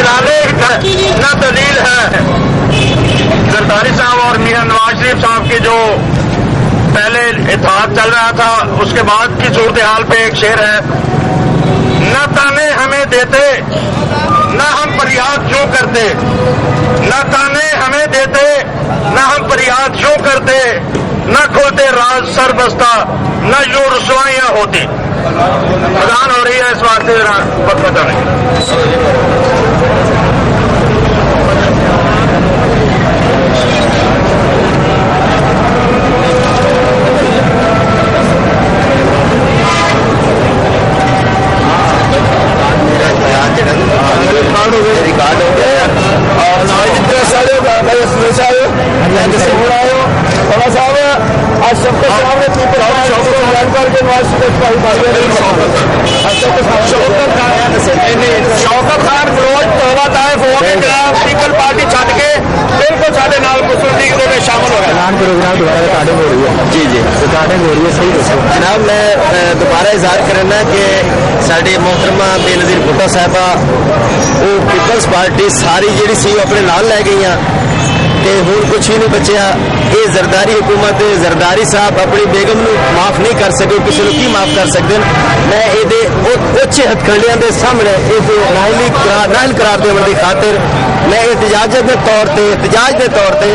डराने न दलील है। जरदारी साहब और मियां नवाज शरीफ साहब के जो पहले इत्तेहाद चल रहा था उसके बाद की सूरत हाल पे एक शेर है, न ताने हमें देते न हम फरियाद क्यों करते, न ताने हमें देते न हम फरियाद क्यों करते, न खोलते राज सर बस्ता न यूं रुसवाइयां होती। अजान हो रही है, इस वास्ते पता नहीं। रिकॉर्ड हो गया और थोड़ा साहब आज सबके सामने शौकत खान फिरोज तोबा ताइफ हो गया पीपल पार्टी छड़ के बिल्कुल साढ़े नाल मुस्लिम लीग में शामिल हो गया। प्रोग्राम दोबारा रिकॉर्डिंग हो रही है। जी जी रिकॉर्डिंग हो रही है, सही दसो जनाब। मैं दोबारा इजहार करना कि साडी मोहतरमा बेनज़ीर भुट्टो साहिबा वो पीपल्स पार्टी सारी जी सी अपने नाल लै गई ते हुण कुछ ही नहीं बचिया। ये जरदारी हुकूमत जरदारी साहब अपनी बेगम नूं माफ नहीं कर सके, किसी को की माफ कर सकते। मैं ये उच्च हथकंडियां के सामने नाइल करार देने की खातिर मैं एहतजाज के तौर पर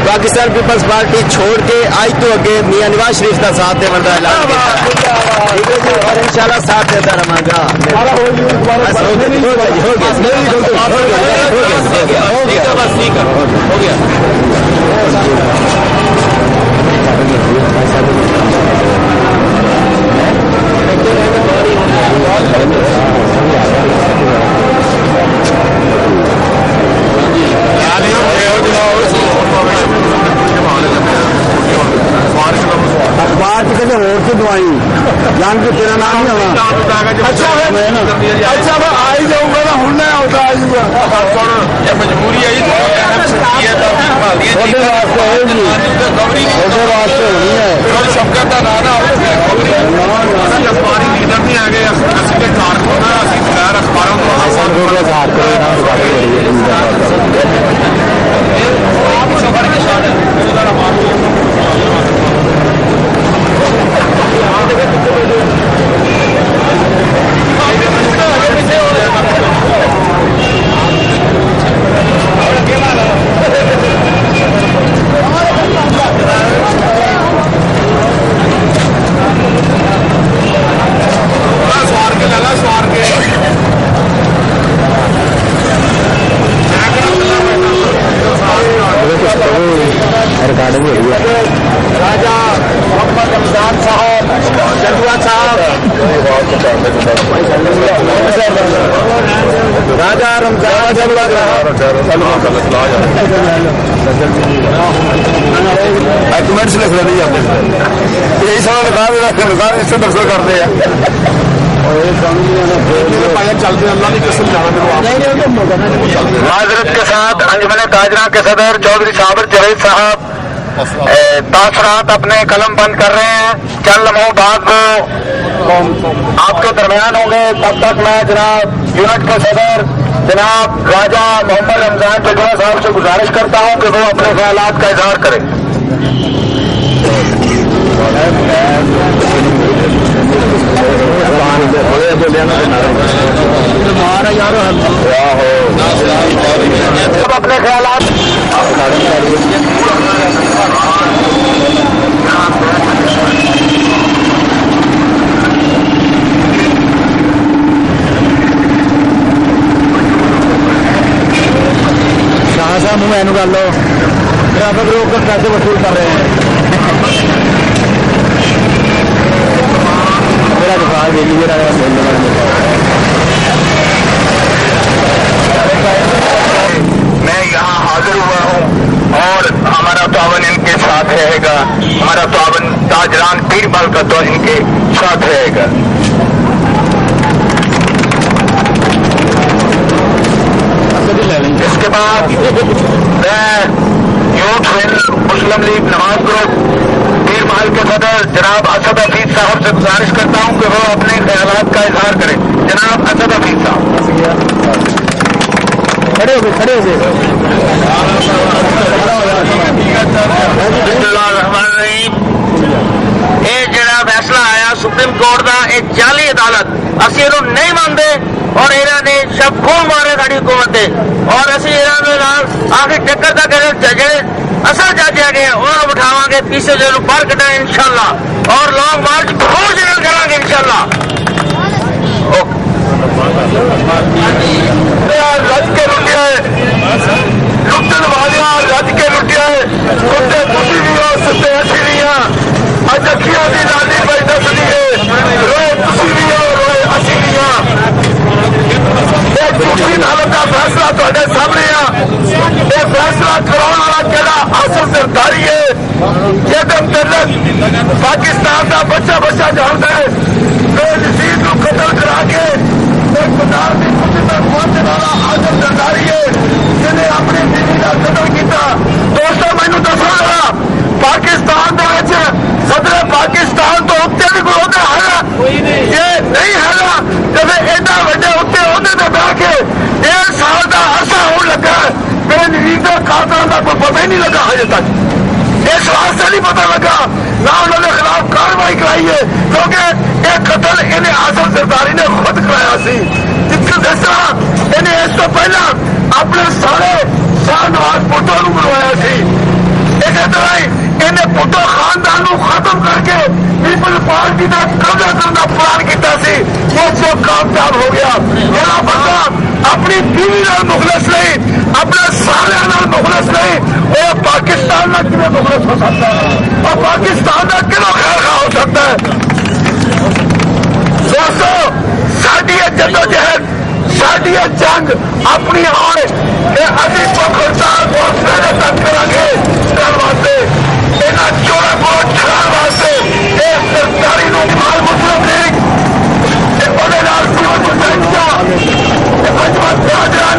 पाकिस्तान पीपल्स पार्टी छोड़ के आज तो अगे मियां नवाज शरीफ का साथ देने का ऐलान किया और इंशाल्लाह साथ देता रहांगा। हो गया। अखबार की कहते और से दवाई जान के तेरा नाम नहीं होना। अच्छा मैं आ ही जाऊंगा ना, हूं मैं आता आऊंगा। मजबूरी है शौकत का नारा अखबारी लीडर नहीं आ गए रिकॉर्डिंग हो रही है। राजा मोहम्मद रमजान साहब जदुआ साहब राजा रमजान जदुआ डॉक्यूमेंट्स लिख रहे नहीं जाते, यही सारा निकाल इससे दर्शन करते हैं। माजरत के साथ अंजुमन ताजरा के सदर चौधरी साबिर जवेद साहब तासरात अपने कलम बंद कर रहे हैं। चंद लम्हों बाद वो आपके दरमियान होंगे, तब तक मैं जनाब यूनिट के सदर जनाब राजा मोहम्मद रमजान जदुआ साहब से गुजारिश करता हूं कि वो अपने ख्यालात का इजहार करें। अपने ख्यालात शाह साहब मुंह एनू कर लो, ट्रैफिक रोक कर पैसे वसूल कर रहे हैं। मेरा दुकान दे लीजिए। मैं यहाँ हाजिर हुआ हूँ और हमारा तावन इनके साथ रहेगा, हमारा तावन ताजरान पीर बल का तो इनके साथ रहेगा। इसके बाद मैं यूथ मुस्लिम लीग नवाज ग्रुप पीर महल के सदर जनाब असद हफीज साहब से गुजारिश करता हूं कि वो अपने ख्यालात का इजहार करें। जनाब असद हफीज साहब। کھڑے ہو گئے یہ جڑا فیصلہ آیا سپریم کورٹ کا یہ جعلی عدالت اسی یہ نہیں مانتے اور یہاں نے شب خون مارے ساری حکومت اور اسی آخر ٹکر تک ججے اصل جج ہے وہ بٹھاوا گے پیچھے جو باہر کٹا ان شاء اللہ اور لانگ مارچ بہت جلد کرا گے ان شاء اللہ رج کے لٹیا لٹن والے رج کے لٹیا کتے تھی بھی ہو ستے اچھی نہیں اج اکھیاں کی لالی پہ دسنی ہے روئے تھی بھی ہو روئے اچھی نہیں یہ جھوٹی عدالت کا فیصلہ تے سامنے یہ فیصلہ کراؤ والا کہڑا اصل سرداری ہے یہ پاکستان کا بچہ جانتا ہے بے نظیر کو قتل کرا کے اقتدار کی کچھ تک پہنچنے والا آزم سرداری ہے جنہیں اپنی بیوی کا قتل کیا دوستوں مینو دسو گا پاکستان صدر پاکستان تو اتنے بھی کوئی عہدہ ہے یہ نہیں ہے جب ایڈا وڈے اتنے عہدے سے بہ کے 1.5 سال کا عرصہ ہونے لگا بے نظیر قاتل کا کوئی پتہ ہی نہیں لگا ہجے تک اس واسطے نہیں پتا لگا نہ انہوں نے خلاف کاروائی کرائی ہے کیونکہ یہ قتل انہیں آزم سرداری نے خود کرایا سی جس طرح انہیں اس کو پہلا اپنے سارے شاہ نواز بھٹو نو کروایا سی اسی طرح انہیں بھٹو خاندان نو ختم کر کے پیپل پارٹی کا قبضہ کرنے کا پلان کیا سی وہ جو کامیاب ہو گیا میرا بندہ اپنی بیوی نال مخلص نہیں اپنے سارے نال مخلص نہیں وہ پاکستان میں کیوں مخلص ہو سکتا ہے اور پاکستان میں کیوں خیر خواہ ہو سکتا ہے دوستو ساری جدوجہد ساری جنگ اپنی آن ابھی پکڑدار بہت پہلے تک کریں گے واسطے یہاں چوڑا بہت چڑھا واسطے یہ سرکاری مال مسلم لیگ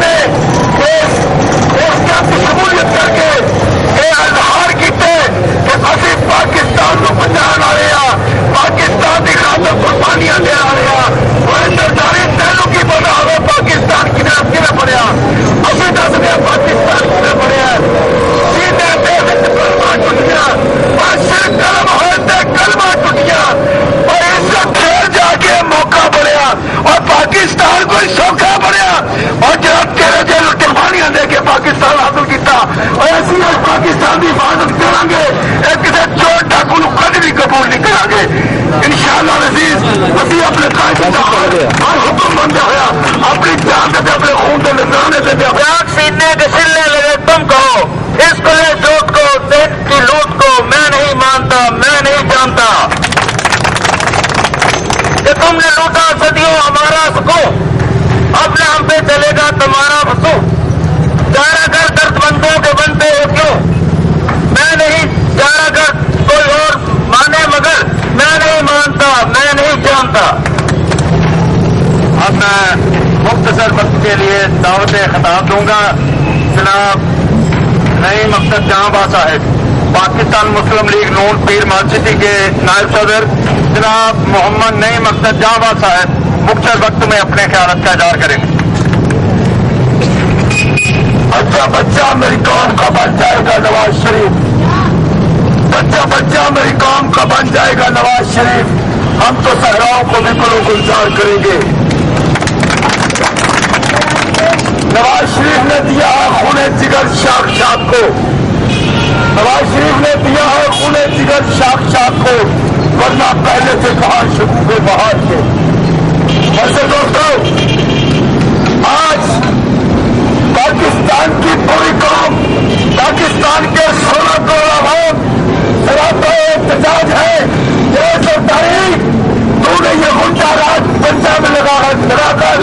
نے شمولیت کر کے یہ اظہار کیتے کہ ابھی پاکستان کو بچا رہے ہیں پاکستان کی خاطر قربانیاں دے رہے ہیں سرداری تینوں کی پتا ہو پاکستان کنے پڑیا ابھی دس گیا پاکستان کنے پڑیا سیدھے کلمہ ٹوٹیا کلم ہوتے کلمہ ٹوٹیا اور اس سے پھر جا کے موقع بنیا اور پاکستان کوئی سوکھا بنیا اور جب تیرے جیل قربانیاں دے کے پاکستان حاصل کیتا اور ایسی پاکستان کی حفاظت کریں گے کسی چور ڈاکو کد بھی قبول نہیں کریں گے انشاءاللہ عزیز اسی اپنے قائد ہر حکم بندہ ہوا اپنی جان سے اپنے خون سے نظرانے سے سینے کے سلنے لگے تم کہو اس کلے جھوٹ کو دین کی لوٹ کو میں نہیں مانتا میں نہیں جانتا کہ تم نے لوٹا صدیوں ہمارا سکون اب نہ ہم پہ چلے گا تمہارا وسو چارہ گھر درد بندوں کے بنتے ہو کیوں میں نہیں چارہ گھر کوئی اور مانے مگر میں نہیں مانتا میں نہیں جانتا اب میں مختصر وقت کے لیے دعوت خطاب دوں گا جناب نئی مقصد جہاں با صاحب پاکستان مسلم لیگ نون پیر مسجد کے نائب صدر جناب محمد نئی مقصد جہاں با صاحب مختصر وقت میں اپنے خیالات کا اظہار کریں گے بچہ بچہ میری قوم کا بن جائے گا نواز شریف بچہ بچہ میری قوم کا بن جائے گا نواز شریف ہم تو صحراؤں کو بھی گلو گلزار کریں گے نواز شریف نے دیا ہے خون جگر شاخ شاخ کو نواز شریف نے دیا ہے خون جگر شاخ شاخ کو ورنہ پہلے سے کہاں شکوفے بہار کے ایسے دوستوں آج پاکستان کی پوری قوم پاکستان کے 16 کروڑ عوام سراپا احتجاج ہے یہ سرکاری تو نے یہ غنڈہ راج پنجاب میں لگا کر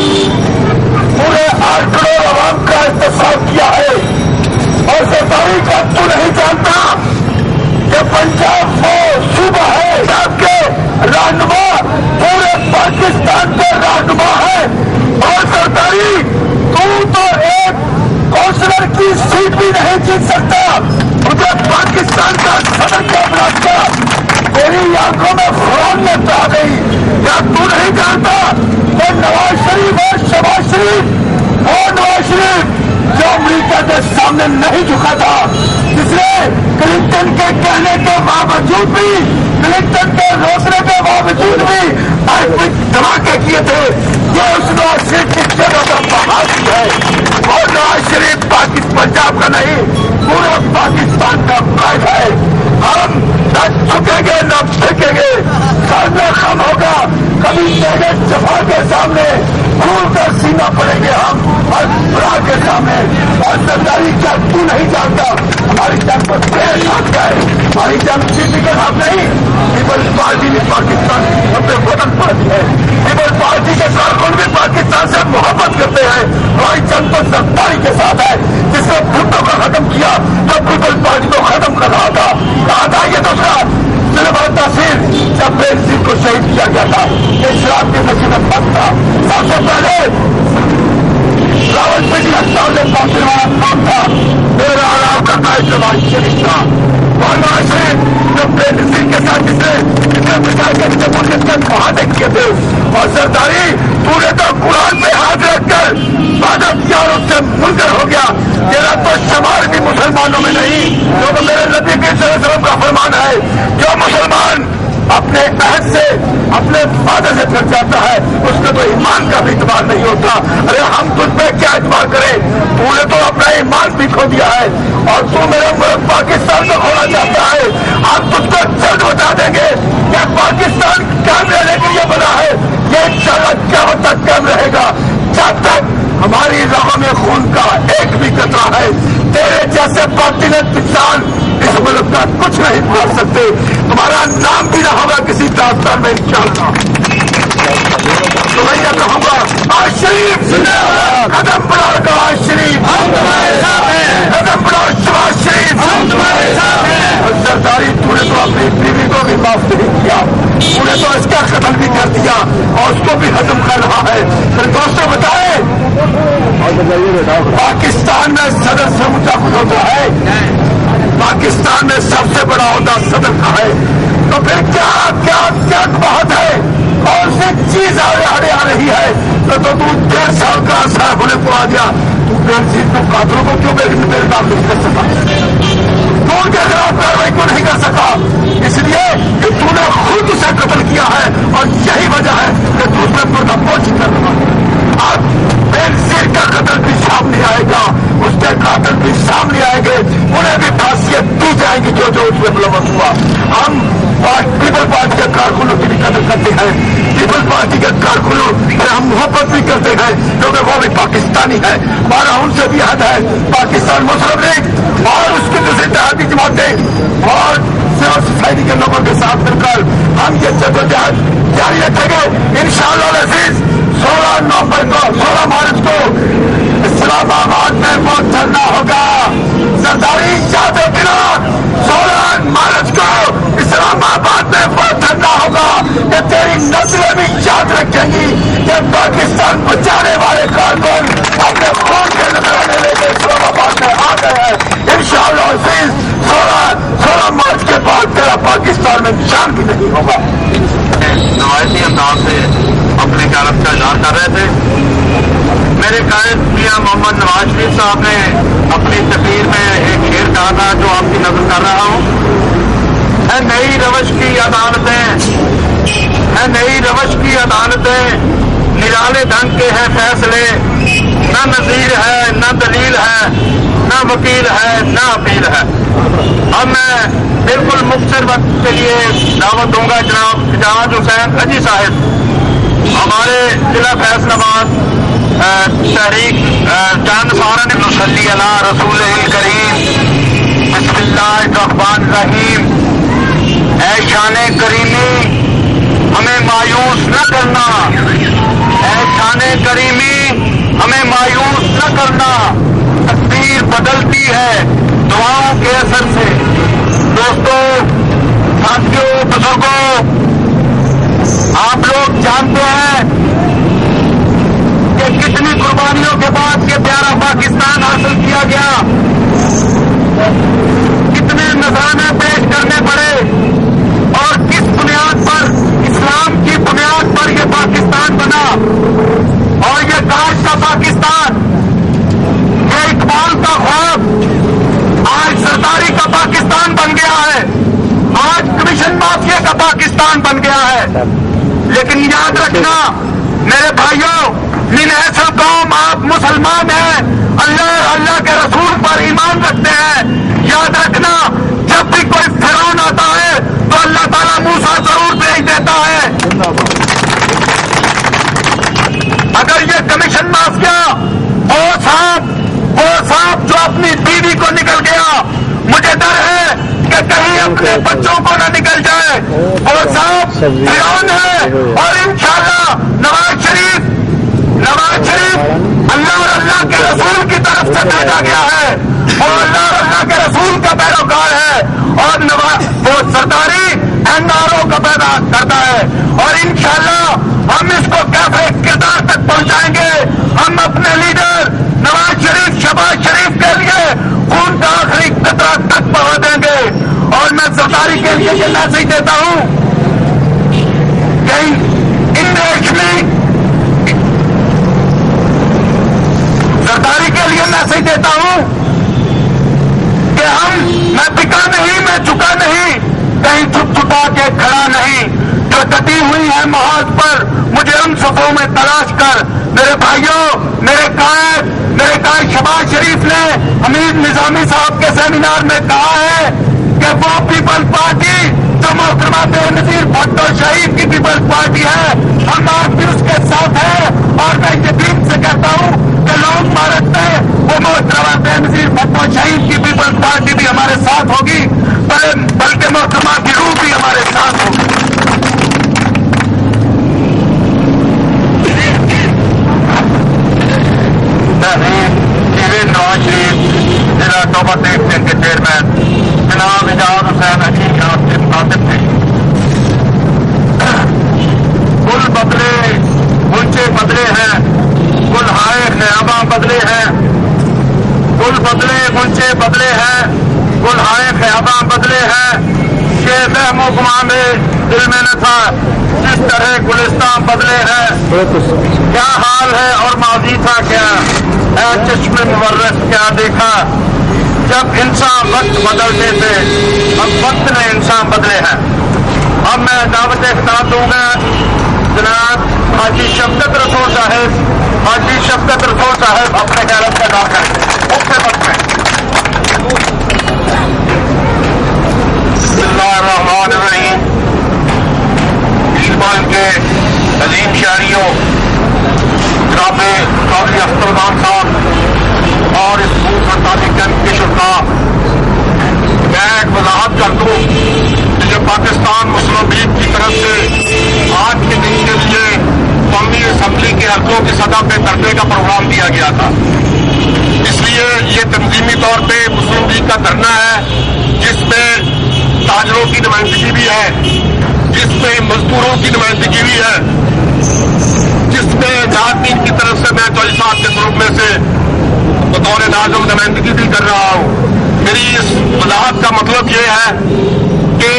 پورے 8 کروڑ عوام کا احتساب کیا ہے اور سرکاری کا تو نہیں جانتا کہ پنجاب وہ صوبہ ہے پنجاب کے رہنما پورے پاکستان کے رہنما ہے اور سرکاری تو ایک کونسلر کی سیٹ بھی نہیں جیت سکتا مجھے پاکستان کا صدر کا راستہ تیری آنکھوں میں خون میں آ گئی کیا تو نہیں جانتا کہ نواز شریف اور شہباز شریف اور نواز شریف सामने नहीं झुका था, जिसने क्लिंटन के कहने के बावजूद भी, क्लिंटन के रोकने के बावजूद भी आर्थिक धमाके किए थे। ये उस नवाज शरीफ की जगह का बहादुरी है। और नवाज शरीफ पाकिस्तान पंजाब का नहीं, पूरे पाकिस्तान का प्राइड है। हम न झुकेंगे न फेंकेंगे, सामने खम होगा, कभी तेरे जफा के सामने भूल कर सीना पड़ेंगे हम और बुरा के सामने। और सरदारी जंग तू नहीं जानता, हमारी जंग पर तेरे साथ है, हमारी जंग सीधी के साथ नहीं। पीपल्स पार्टी भी पाकिस्तान की सबसे वतन पार्टी है। पीपल्स पार्टी के कारकुन भी पाकिस्तान से मोहब्बत करते हैं। हमारी जंग तो सरदारी के साथ है। जिसने भुट्टो को खत्म किया तो पीपल्स पार्टी को खत्म कर रहा था। कहा था ये दूसरा सिलेबस तहसील जब बेनजीर को शहीद किया गया था, ये शराब के नशे में बंद था। सबसे पहले रावलपिंडी अस्पताल में पहुंचने वाला कौन था? मेरा आराम का कायद नवाज शरीफ था। और नवाज शरीफ जो बेनजीर के साथ जिसने प्रचार के जमहूरियत के मुहादे किए थे। और सरदारी तूने तो कुरान पे हाथ रखकर वादा किया और उससे मुनकर हो गया। तेरा तो शमार भी मुसलमानों में नहीं, जो तो मेरे नबी के सल्लल्लाहु का फरमान है, जो मुसलमान अपने अहद से, अपने वादे से फिर जाता है, उसका तो ईमान का भी इतबार नहीं होता। अरे हम तुझ पे क्या इतबार करें? तूने तो अपना ईमान भी खो दिया है और तू मेरे मुल्क पाकिस्तान को खोना चाहता है। हम तुझको जल्द बता देंगे कि पाकिस्तान कायम रहने के लिए बना है, ये इंशाअल्लाह क़यामत तक कायम रहेगा। जब तक हमारी राहों में खून का एक भी कतरा है, तेरे जैसे बातिल इंसान इस मुल्क का कुछ नहीं बोल सकते। तुम्हारा नाम भी ना होगा किसी दास्तान में इंशाअल्लाह। तो मैं ये कहूँगा, आज शरीफ कदम बढ़ाओ, आज शरीफ कदम बढ़ाओ, शबाज शरीफ और सरदारी। तूने तो अपनी बीवी को भी माफ नहीं किया, तूने तो इसका कत्ल भी कर दिया और उसको भी खत्म कर रहा है। फिर दोस्तों बताए, पाकिस्तान में सदर से ऊंचा कुछ होता है? पाकिस्तान में सबसे बड़ा होता सदर का है। तो फिर क्या क्या क्या बात है? कौन सी चीज आगे आ रही है? तो तू 1.5 साल का साहब होने को आ गया, तू बेनजीर को कातलों को क्यों मेरे नाम नहीं कर सका? तू उनके खिलाफ कार्रवाई क्यों नहीं कर सका? इसलिए कि तूने खुद उसे कत्ल किया है और यही वजह है कि तू उसमें पर्दापोशी कर रहा है। अब बेनजीर का कत्ल भी सामने आएगा, उसके कातिल भी सामने आएंगे, उन्हें भी फांसियां दी जाएंगी जो जो उसमें मुलव्वस हुआ। हम पीपल्स पार्टी के कारकुनों की भी कदर करते हैं, पीपल्स पार्टी के कारकुनों से हम मोहब्बत भी करते हैं क्योंकि वो भी पाकिस्तानी है। हमारा उनसे भी हद है। पाकिस्तान मुस्लिम लीग और उसकी दूसरी तहती जमातें और सिविल सोसाइटी के लोगों के साथ मिलकर हम ये जद्दोजहद जारी रखेंगे इंशाअल्लाह अज़ीज। 16 मार्च को इस्लामाबाद में वोट चलना होगा। सरदारी याद रखना, 16 मार्च को इस्लामाबाद में वोट चलना होगा। कि तेरी नस्लें भी याद रखेंगी कि पाकिस्तान बचाने वाले कारकुन अपने खून के नजराने लेके इस्लामाबाद में आ गए हैं। इंशाअल्लाह अज़ीज 16 मार्च के बाद तेरा पाकिस्तान में निशान भी नहीं होगा। नवाजी अंदाज से अपने क़यादत का ऐलान कर रहे थे। मेरे कायद मियां मोहम्मद नवाज शरीफ साहब ने अपनी तकरीर में एक शेर कहा था जो आपकी नजर कर रहा हूं। है नई रवश की अदालतें, है नई रवश की अदालतें, निराले ढंग के हैं फैसले, न नजीर है न दलील है, न वकील है न अपील है। अब मैं बिल्कुल मुख्तर वक्त के लिए दावत दूंगा जनाब इजाज हुसैन अजी साहिब, हमारे जिला फैसलाबाद तहरीक चांद सारन नसल्ली अला रसूल करीम बिस्मिल्लाहिर्रहमानिर्रहीम। ऐ शाने करीमी हमें मायूस न करना, ऐ शाने करीमी हमें मायूस न करना। तकदीर बदलती है दुआओं के असर से। दोस्तों, साथियों, बुजुर्गों, आप लोग जानते हैं कि कितनी कुर्बानियों के बाद ये प्यारा पाकिस्तान हासिल किया गया, कितने नजराने पेश करने पड़े और किस बुनियाद पर, इस्लाम की बुनियाद पर यह पाकिस्तान बना। और ये काश का पाकिस्तान, ये इकबाल का ख्वाब याद रखना मेरे भाइयों, इन ऐसा कौम आप मुसलमान हैं, अल्लाह अल्लाह के रसूल पर ईमान रखते हैं। याद रखना जब भी कोई फिरौन आता है तो अल्लाह ताला मूसा जरूर भेज देता है। अगर ये कमीशन माफिया वो साहब जो अपनी बीवी को निकल गया, मुझे डर है कि कहीं अपने बच्चों को न निकल जाए, वो साहब फिरौन है। और इंशाअल्लाह नवाज शरीफ अल्लाह और अल्लाह के रसूल की तरफ से भेजा गया है, और अल्लाह और अल्लाह के रसूल का पैरोकार है, और वो सरदारी एनआरओ का पैदा करता है। और इंशाअल्लाह हम इसको कैफे किरदार तक पहुंचाएंगे। हम अपने लीडर नवाज शरीफ, शहबाज शरीफ के लिए खून का आखिरी कतरा तक पहुंचा देंगे। और मैं सरदारी के लिए ये मैसेज देता हूं कि इंडिविजुअली सरदारी के लिए मैसेज देता हूं कि मैं बिका नहीं, मैं झुका नहीं, कहीं छुपा के खड़ा नहीं। जो कटी हुई है महाज पर मुझे उन सफों में तलाश कर। मेरे भाइयों, मेरे कायद शहबाज शरीफ ने हमीद निजामी साहब के सेमिनार में कहा है कि वो पीपल्स पार्टी जो मोहतरमा बेनजीर भुट्टो शहीद की पीपल्स पार्टी है, हम आज भी उसके साथ हैं। और मैं यकीन से कहता हूं कि लोग भारत में वो मोहतरमा बेनजीर भुट्टो शहीद की पीपल्स पार्टी भी हमारे साथ होगी, बल्कि मोहतरमा की रूह भी हमारे साथ होगी। नवाज शरीफ जिला तोबा देव सिंह के चेयरमैन जनाब इजाज हुसैन हकीम साहब के मुखातिब थे। कुल बदले गुलचे बदले हैं, कुल हाय ख्याबा बदले हैं, कुल बदले गुलचे बदले हैं, कुल हाय ख्याबा बदले हैं। ये वहमो गुमा में दिल में न था, जिस तरह गुलिस्तान बदले हैं। क्या हाल है और माजी था क्या, चश्मे मुवर्रस क्या देखा। जब इंसान वक्त बदलते थे, अब वक्त ने इंसान बदले हैं। अब मैं दावत इख्तियार दूंगा जनाब हाजी शफकत रसूल साहब, हाजी शफकत रसूल साहब अपने ख्याल अदा करें उसके वक्त में। बिस्मिल्लाहिर्रहमानिर्रहीम। ईमान के अजीम शायरियों जनाब चौधरी अख्तर खान साहब और इस भूख हड़ताली कैंप के शुरा, मैं एक वजाहत कर दूं कि जो पाकिस्तान मुस्लिम लीग की तरफ से आज के दिन के लिए कौमी असम्बली के हल्कों की सतह पर धरने का प्रोग्राम दिया गया था, इसलिए ये तंजीमी तौर पर मुस्लिम लीग का धरना है, जिसमें ताजरों की नुमाइंदगी भी है, जिसमें मजदूरों की नुमाइंदगी भी है, जिसमें नाज़रीन की तरफ से मैं चौधरी साहब के ग्रुप में से बतौर नाज़िम नुमाइंदगी भी कर रहा हूं। मेरी इस वजाहत का मतलब ये है कि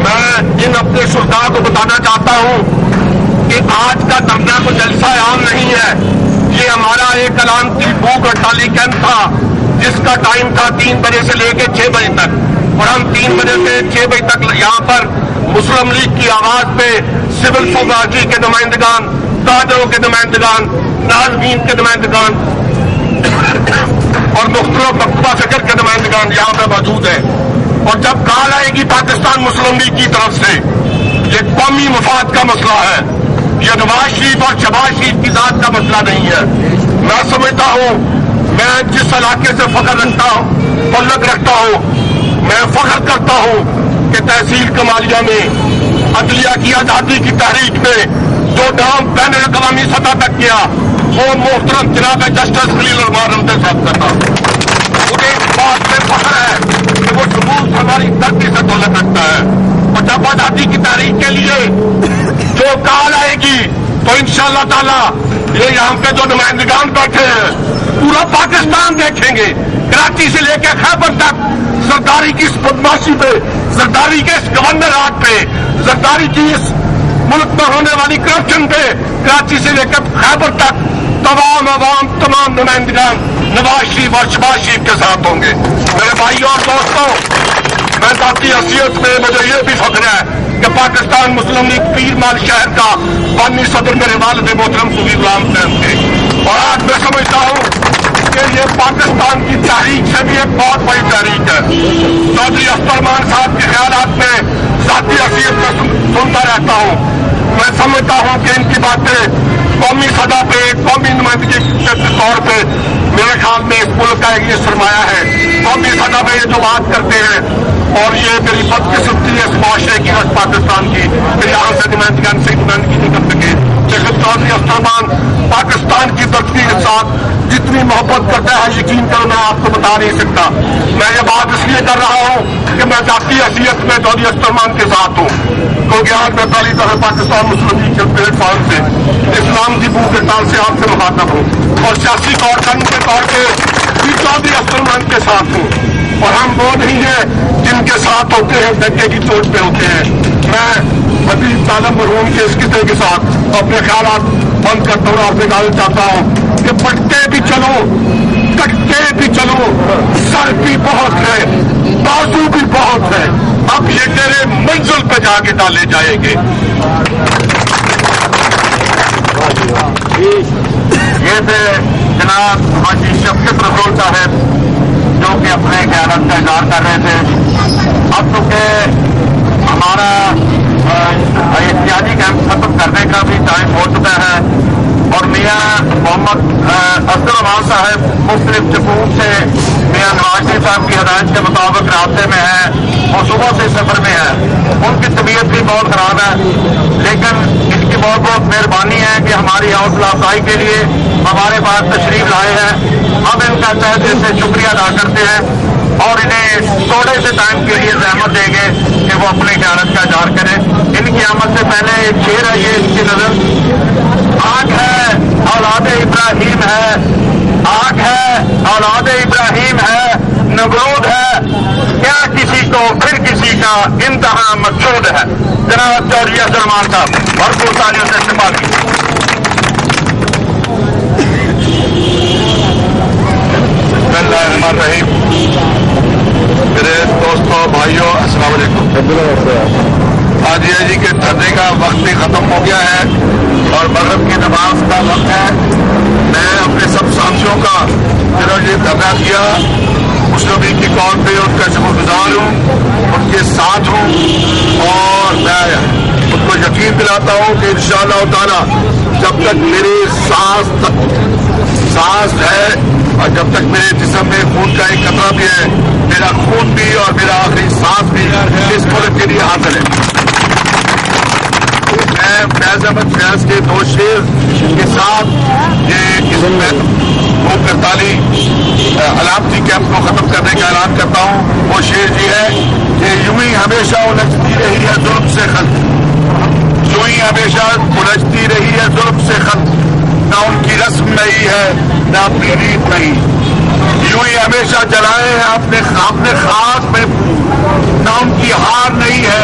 मैं इन अपने शुरका को बताना चाहता हूं कि आज का धरना को जलसा आम नहीं है। ये हमारा एक ऐलान की भूख हड़ताली कैंप था, जिसका टाइम था 3 बजे से लेकर 6 बजे तक, और हम 3 बजे से 6 बजे तक यहाँ पर मुस्लिम लीग की आवाज पे सिविल सोसाइटी के नुमाइंदगान, ताजरों के नुमाइंदगान, नाज़रीन के नुमाइंदगान और मुख्तलिफ मकतबा फिक्र के नुमाइंदगान यहाँ पे मौजूद है। और जब कॉल आएगी पाकिस्तान मुस्लिम लीग की तरफ से, ये कौमी मफाद का मसला है, ये नवाज शरीफ और शहबाज शरीफ की जात का मसला नहीं है। मैं समझता हूँ, मैं जिस इलाके से फख्र रखता हूँ, तल्लुक रखता हूँ, मैं फख्र करता हूँ कि तहसील कमालिया में अदलिया की आजादी की तहरीक में जो नाम बैन अवी सतह तक किया, वो मोहतरम जनाब जस्टिस खलील रहमान रमज़ान साहब करता। मुझे इस बात से फख्र है कि वो सबूत हमारी धरती से तल्लुक रखता है। और जब आजादी की तहरीक के लिए जो कॉल आएगी तो इंशाअल्लाह ताला ये यहाँ पे जो नुमाइंदगान बैठे हैं पूरा पाकिस्तान देखेंगे, कराची से लेकर खैबर तक सरदारी की इस बदमाशी पे, सरदारी के इस गवर्नर राज पे, सरदारी की इस मुल्क में होने वाली करप्शन पे, कराची से लेकर खैबर तक तमाम आवाम, तमाम नुमाइंदगान नवाज शरीफ और शहबाज शरीफ के साथ होंगे। मेरे भाइयों और दोस्तों, मैं जाती हैसियत में मुझे ये भी फख्र है کہ پاکستان مسلم لیگ پیر مال شہر کا بانی صدر میرے والد محترم صوفی غلام صاحب تھے، اور آج میں سمجھتا ہوں کہ یہ پاکستان کی تاریخ سے بھی ایک بہت بڑی تاریخ ہے۔ چودھری اخترمان صاحب کے خیالات میں ذاتی حیثیت میں سنتا رہتا ہوں، میں سمجھتا ہوں کہ ان کی باتیں قومی سطح پہ قومی نمائندگی کے طور پہ میرے خیال میں اس ملک کا ایک یہ سرمایہ ہے۔ قومی سطح پہ یہ جو بات کرتے ہیں، اور یہ میری بدقسمتی ہے اس معاشرے کی، پاکستان کی، کہ یہاں سے نمائندگی نہیں کر سکے۔ لیکن چودھری اخترمان پاکستان کی ترقی کے ساتھ جتنی محبت کرتا ہے، یقین کرو میں آپ کو بتا نہیں سکتا۔ میں یہ بات اس لیے کر رہا ہوں کہ میں ذاتی حیثیت میں چودھری اخترمان کے ساتھ ہوں، کیونکہ آج میں پہلی دفعہ پاکستان مسلم لیگ کے پلیٹ فارم سے اسلام کی بو کے تال سے آپ سے مخاطب ہوں، اور سیاسی طور کے طور پہ بھی چودھری اخترمان کے ساتھ ہوں۔ اور ہم وہ نہیں ہیں جن کے ساتھ ہوتے ہیں ڈنڈے کی چوٹ پہ ہوتے ہیں۔ میں حبیب عالم مرحوم کے اس قصے کے ساتھ اپنے خیالات بند کرتا ہوں، آپ سے کہنا چاہتا ہوں کہ پٹتے بھی چلو، کٹتے بھی چلو، سر بھی بہت ہے، بازو بھی بہت ہے، اب یہ تیرے منزل پہ جا کے ڈالے جائیں گے۔ یہ تھے جناب حاجی شفقت رسول صاحب جو کہ اپنے خیالات کا اظہار کر رہے تھے۔ اب چونکہ ہمارا احتجاجی کیمپ ختم کرنے کا بھی ٹائم ہو چکا ہے، اور میاں محمد افضل الرحمان صاحب مختلف جمہور سے میاں نواز شریف صاحب کی ہدایت کے مطابق رابطے میں ہیں، اور صبح سے سفر میں ہیں۔ ان کی طبیعت بھی بہت خراب ہے، لیکن ان کی بہت بہت مہربانی ہے کہ ہماری حوصلہ افزائی کے لیے ہمارے پاس تشریف لائے ہیں۔ ہم ان کا تہ دل سے شکریہ ادا کرتے ہیں، اور انہیں تھوڑے سے ٹائم کے لیے زحمت دیں گے کہ وہ اپنے خیالات کا اظہار کریں۔ ان کی آمد سے پہلے ایک شعر ہے، یہ اس کی نظر آگ ہے اولاد ابراہیم ہے، آگ ہے اولاد ابراہیم ہے، نمرود ہے کیا کسی کو پھر کسی کا انتہا مقصود ہے۔ جناب چودھری اخترمان صاحب بھرپور تالیوں سے استقبال کیجیے۔ بسم اللہ الرحمن الرحیم۔ میرے دوستوں بھائیوں السلام علیکم۔ حاجی جی کے دھرنے کا وقت بھی ختم ہو گیا ہے اور مغرب کی نماز کا وقت ہے۔ میں اپنے سب ساتھیوں کا جنہوں نے دھرنا دیا مسلم لیگ کی قوم پہ ان کا شکر گزار ہوں، ان کے ساتھ ہوں، اور میں ان کو یقین دلاتا ہوں کہ انشاءاللہ تعالی جب تک میری سانس ہے اور جب تک میرے جسم میں خون کا ایک قطرہ بھی ہے، میرا خون بھی اور میرا آخری سانس بھی اس ملک کے لیے حاضر ہے۔ میں فیض احمد فیض کے دو شعر کے ساتھ یہ اس میں 48 علامتی کیمپ کو ختم کرنے کا اعلان کرتا ہوں۔ وہ شعر یہ ہے کہ یوں ہی ہمیشہ الجھتی رہی ہے ظلم سے خلق، یوں ہی ہمیشہ الجھتی رہی ہے ظلم سے خلق، نہ ان کی رسم نہیں ہے نہ اپنی ریت نہیں، یوں ہی ہمیشہ جلائے ہیں اپنے خاص میں، نہ ان کی ہار نہیں ہے